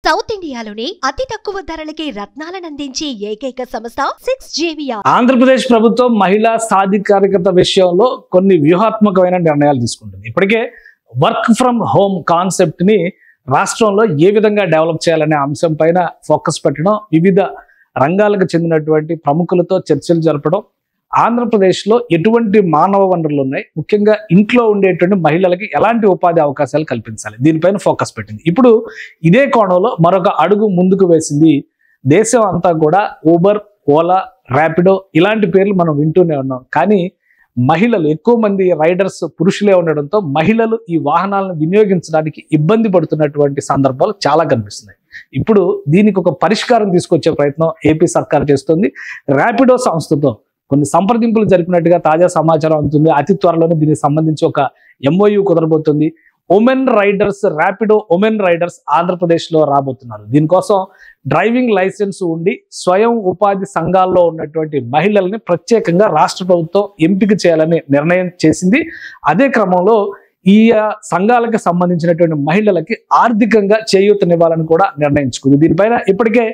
South ఇండియాలోనే అతి తక్కువ ధరలకి రత్నాలను అందించే ఏకైక సంస్థ 6JVR. ఆంధ్రప్రదేశ్ ప్రభుత్వం మహిళా సాధికారికత విషయంలో కొన్ని వ్యూహాత్మకమైన నిర్ణయాలు తీసుకుంటుంది. ఇప్పటికే వర్క్ ఫ్రమ్ హోమ్ కాన్సెప్ట్ ని రాష్ట్రంలో ఏ విధంగా డెవలప్ చేయాలనే అంశం పైన ఫోకస్ పెట్టడం, వివిధ రంగాలకు చెందినటువంటి ప్రముఖులతో చర్చలు జరపడం, ఆంధ్రప్రదేశ్లో ఎటువంటి మానవ వనరులు ఉన్నాయి, ముఖ్యంగా ఇంట్లో ఉండేటువంటి మహిళలకి ఎలాంటి ఉపాధి అవకాశాలు కల్పించాలి, దీనిపైన ఫోకస్ పెట్టింది. ఇప్పుడు ఇదే కోణంలో మరొక అడుగు ముందుకు వేసింది. దేశం అంతా కూడా ఊబర్, ఓలా, ర్యాపిడో ఇలాంటి పేర్లు మనం వింటూనే ఉన్నాం. కానీ మహిళలు, ఎక్కువ మంది రైడర్స్ పురుషులే ఉండడంతో మహిళలు ఈ వాహనాలను వినియోగించడానికి ఇబ్బంది పడుతున్నటువంటి సందర్భాలు చాలా కనిపిస్తున్నాయి. ఇప్పుడు దీనికి ఒక పరిష్కారం తీసుకొచ్చే ప్రయత్నం ఏపీ సర్కార్ చేస్తుంది. ర్యాపిడో సంస్థతో కొన్ని సంప్రదింపులు జరిపినట్టుగా తాజా సమాచారం అందుతుంది. అతి త్వరలోనే దీనికి సంబంధించి ఒక MOU కుదరబోతుంది. Women riders, Rapido women riders ఆంధ్రప్రదేశ్లో రాబోతున్నారు. దీనికోసం డ్రైవింగ్ లైసెన్స్ ఉండి స్వయం ఉపాధి సంఘాల్లో ఉన్నటువంటి మహిళల్ని ప్రత్యేకంగా రాష్ట్ర ప్రభుత్వం ఎంపిక చేయాలని నిర్ణయం చేసింది. అదే క్రమంలో ఈ సంఘాలకు సంబంధించినటువంటి మహిళలకి ఆర్థికంగా చేయూతనివ్వాలని కూడా నిర్ణయించుకుంది. దీనిపైన ఇప్పటికే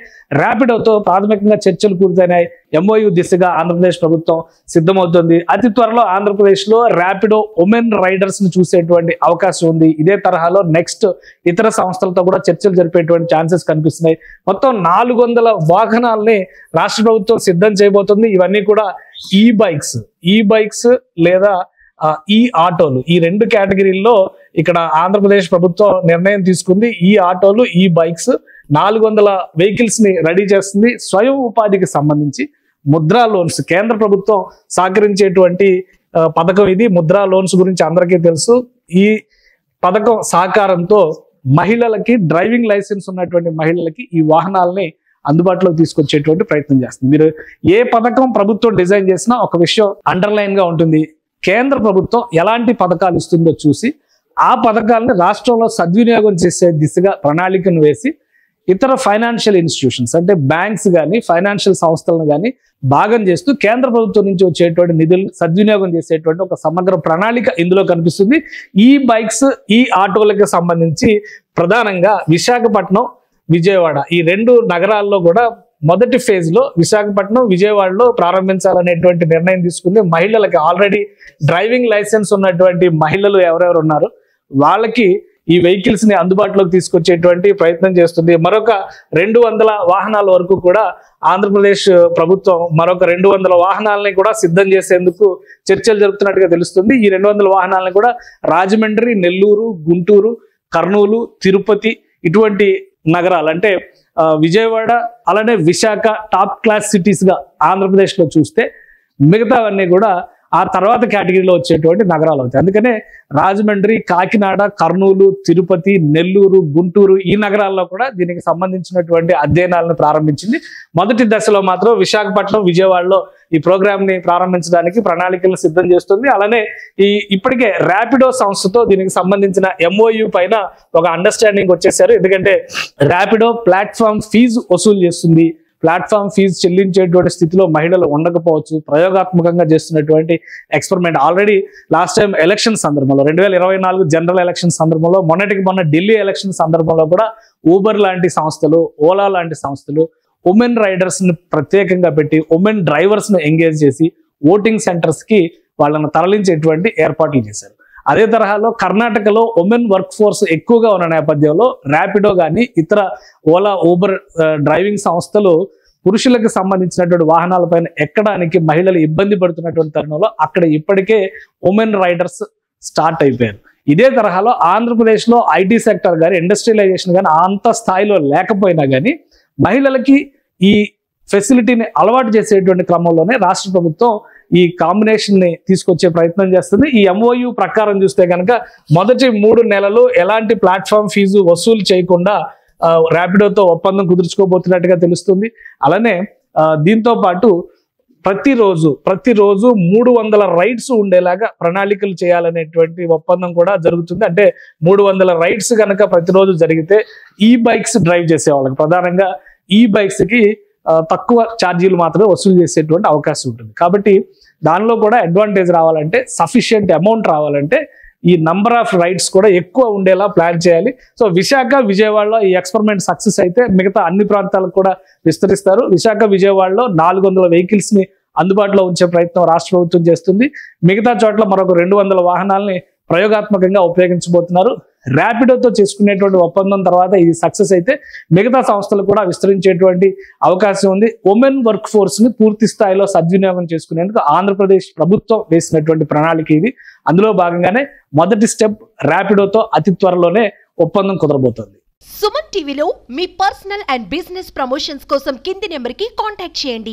ర్యాపిడోతో ప్రాథమికంగా చర్చలు పూర్తయినాయి. MOU దిశగా ఆంధ్రప్రదేశ్ ప్రభుత్వం సిద్ధమవుతుంది. అతి త్వరలో ఆంధ్రప్రదేశ్లో ర్యాపిడో ఉమెన్ రైడర్స్ ని చూసేటువంటి అవకాశం ఉంది. ఇదే తరహాలో నెక్స్ట్ ఇతర సంస్థలతో కూడా చర్చలు జరిపేటువంటి ఛాన్సెస్ కనిపిస్తున్నాయి. మొత్తం 400 వాహనాలని రాష్ట్ర ప్రభుత్వం సిద్ధం చేయబోతుంది. ఇవన్నీ కూడా ఈ బైక్స్ లేదా ఈ ఆటోలు, ఈ 2 కేటగిరీల్లో ఇక్కడ ఆంధ్రప్రదేశ్ ప్రభుత్వం నిర్ణయం తీసుకుంది. ఈ ఆటోలు, ఈ బైక్స్ 400 వెహికల్స్ ని రెడీ చేస్తుంది. స్వయం ఉపాధికి సంబంధించి ముద్రా లోన్స్, కేంద్ర ప్రభుత్వం సహకరించేటువంటి పథకం ఇది. ముద్రా లోన్స్ గురించి అందరికీ తెలుసు. ఈ పథకం సహకారంతో మహిళలకి, డ్రైవింగ్ లైసెన్స్ ఉన్నటువంటి మహిళలకి ఈ వాహనాలని అందుబాటులోకి తీసుకొచ్చేటువంటి ప్రయత్నం చేస్తుంది. మీరు ఏ పథకం ప్రభుత్వం డిజైన్ చేసినా ఒక విషయం అండర్లైన్ గా ఉంటుంది. కేంద్ర ప్రభుత్వం ఎలాంటి పథకాలు ఇస్తుందో చూసి ఆ పథకాలను రాష్ట్రంలో సద్వినియోగం చేసే దిశగా ప్రణాళికను వేసి ఇతర ఫైనాన్షియల్ ఇన్స్టిట్యూషన్స్ అంటే బ్యాంక్స్ కానీ, ఫైనాన్షియల్ సంస్థలను కానీ భాగం చేస్తూ కేంద్ర ప్రభుత్వం నుంచి వచ్చేటువంటి నిధులు సద్వినియోగం చేసేటువంటి ఒక సమగ్ర ప్రణాళిక ఇందులో కనిపిస్తుంది. ఈ బైక్స్, ఈ ఆటోలకు సంబంధించి ప్రధానంగా విశాఖపట్నం, విజయవాడ ఈ 2 నగరాల్లో కూడా మొదటి ఫేజ్ లో విశాఖపట్నం, విజయవాడలో ప్రారంభించాలనేటువంటి నిర్ణయం తీసుకుంది. మహిళలకి, ఆల్రెడీ డ్రైవింగ్ లైసెన్స్ ఉన్నటువంటి మహిళలు ఎవరెవరు ఉన్నారో వాళ్ళకి ఈ వెహికల్స్ ని అందుబాటులోకి తీసుకొచ్చేటువంటి ప్రయత్నం చేస్తుంది. మరొక 200 వాహనాల వరకు కూడా ఆంధ్రప్రదేశ్ ప్రభుత్వం మరొక 200 వాహనాలని కూడా సిద్ధం చేసేందుకు చర్చలు జరుపుతున్నట్టుగా తెలుస్తుంది. ఈ 200 వాహనాలను కూడా రాజమండ్రి, నెల్లూరు, గుంటూరు, కర్నూలు, తిరుపతి ఇటువంటి నగరాలు అంటే విజయవాడ అలానే విశాఖ టాప్ క్లాస్ సిటీస్ గా ఆంధ్రప్రదేశ్ లో చూస్తే మిగతావన్నీ కూడా ఆ తర్వాత కేటగిరీలో వచ్చేటువంటి నగరాలు అవుతాయి. అందుకనే రాజమండ్రి, కాకినాడ, కర్నూలు, తిరుపతి, నెల్లూరు, గుంటూరు ఈ నగరాల్లో కూడా దీనికి సంబంధించినటువంటి అధ్యయనాలను ప్రారంభించింది. మొదటి దశలో మాత్రం విశాఖపట్నం, విజయవాడలో ఈ ప్రోగ్రామ్ ని ప్రారంభించడానికి ప్రణాళికలను సిద్ధం చేస్తుంది. అలానే ఇప్పటికే ర్యాపిడో సంస్థతో దీనికి సంబంధించిన MOU పైన ఒక అండర్స్టాండింగ్ వచ్చేసారు. ఎందుకంటే ర్యాపిడో ప్లాట్ఫామ్ ఫీజు వసూలు చేస్తుంది. ప్లాట్ఫామ్ ఫీజు చెల్లించేటువంటి స్థితిలో మహిళలు ఉండకపోవచ్చు. ప్రయోగాత్మకంగా చేస్తున్నటువంటి experiment already last time election సందర్భంలో 2024 జనరల్ ఎలక్షన్ సందర్భంలో, మొన్న ఢిల్లీ ఎలక్షన్ సందర్భంలో కూడా ఊబర్ లాంటి సంస్థలు, ఓలా లాంటి సంస్థలు ఉమెన్ రైడర్స్ ని ప్రత్యేకంగా పెట్టి ఉమెన్ డ్రైవర్స్ ను ఎంగేజ్ చేసి ఓటింగ్ సెంటర్స్ కి వాళ్ళను తరలించేటువంటి ఏర్పాట్లు చేశారు. అదే తరహాలో కర్ణాటకలో ఉమెన్ వర్క్ ఫోర్స్ ఎక్కువగా ఉన్న నేపథ్యంలో ర్యాపిడో కానీ ఇతర ఓలా, ఊబర్ డ్రైవింగ్ సంస్థలు పురుషులకు సంబంధించినటువంటి వాహనాలపైన ఎక్కడానికి మహిళలు ఇబ్బంది పడుతున్నటువంటి తరుణంలో అక్కడ ఇప్పటికే ఉమెన్ రైడర్స్ స్టార్ట్ అయిపోయారు. ఇదే తరహాలో ఆంధ్రప్రదేశ్లో IT సెక్టర్ కానీ, ఇండస్ట్రియలైజేషన్ కానీ అంత స్థాయిలో లేకపోయినా కానీ మహిళలకి ఈ ఫెసిలిటీని అలవాటు చేసేటువంటి క్రమంలోనే రాష్ట్ర ప్రభుత్వం ఈ కాంబినేషన్ ని తీసుకొచ్చే ప్రయత్నం చేస్తుంది. ఈ MOU ప్రకారం చూస్తే కనుక మొదటి 3 నెలలు ఎలాంటి ప్లాట్ఫామ్ ఫీజు వసూలు చేయకుండా ర్యాపిడోతో ఒప్పందం కుదుర్చుకోబోతున్నట్టుగా తెలుస్తుంది. అలానే దీంతో పాటు ప్రతిరోజు 300 రైడ్స్ ఉండేలాగా ప్రణాళికలు చేయాలనేటువంటి ఒప్పందం కూడా జరుగుతుంది. అంటే 300 రైడ్స్ కనుక ప్రతిరోజు జరిగితే ఈ బైక్స్ డ్రైవ్ చేసే వాళ్ళకి, ప్రధానంగా ఈ బైక్స్ కి తక్కువ ఛార్జీలు మాత్రమే వసూలు చేసేటువంటి అవకాశం ఉంటుంది. కాబట్టి దానిలో కూడా అడ్వాంటేజ్ రావాలంటే, సఫిషియంట్ అమౌంట్ రావాలంటే ఈ నంబర్ ఆఫ్ రైడ్స్ కూడా ఎక్కువ ఉండేలా ప్లాన్ చేయాలి. సో విశాఖ విజయవాడలో ఈ ఎక్స్పెరిమెంట్ సక్సెస్ అయితే మిగతా అన్ని ప్రాంతాలకు కూడా విస్తరిస్తారు. విశాఖ విజయవాడలో 400 వెహికల్స్ ని అందుబాటులో ఉంచే ప్రయత్నం రాష్ట్ర ప్రభుత్వం చేస్తుంది. మిగతా చోట్ల మరొక 200 వాహనాలని ప్రయోగాత్మకంగా ఉపయోగించబోతున్నారు. ర్యాపిడోతో చేసుకునేటువంటి ఒప్పందం తర్వాత ఇది సక్సెస్ అయితే మిగతా సంస్థలు కూడా విస్తరించేటువంటి అవకాశం ఉంది. ఉమెన్ వర్క్ ఫోర్స్ ని పూర్తి స్థాయిలో సద్వినియోగం చేసుకునేందుకు ఆంధ్రప్రదేశ్ ప్రభుత్వం వేసినటువంటి ప్రణాళిక ఇది. అందులో భాగంగానే మొదటి స్టెప్ ర్యాపిడోతో అతి త్వరలోనే ఒప్పందం కుదరబోతోంది. సుమన్ టీవీలో మీ పర్సనల్ అండ్ బిజినెస్ ప్రమోషన్స్ కోసం కింది నెంబర్కి కాంటాక్ట్ చేయండి.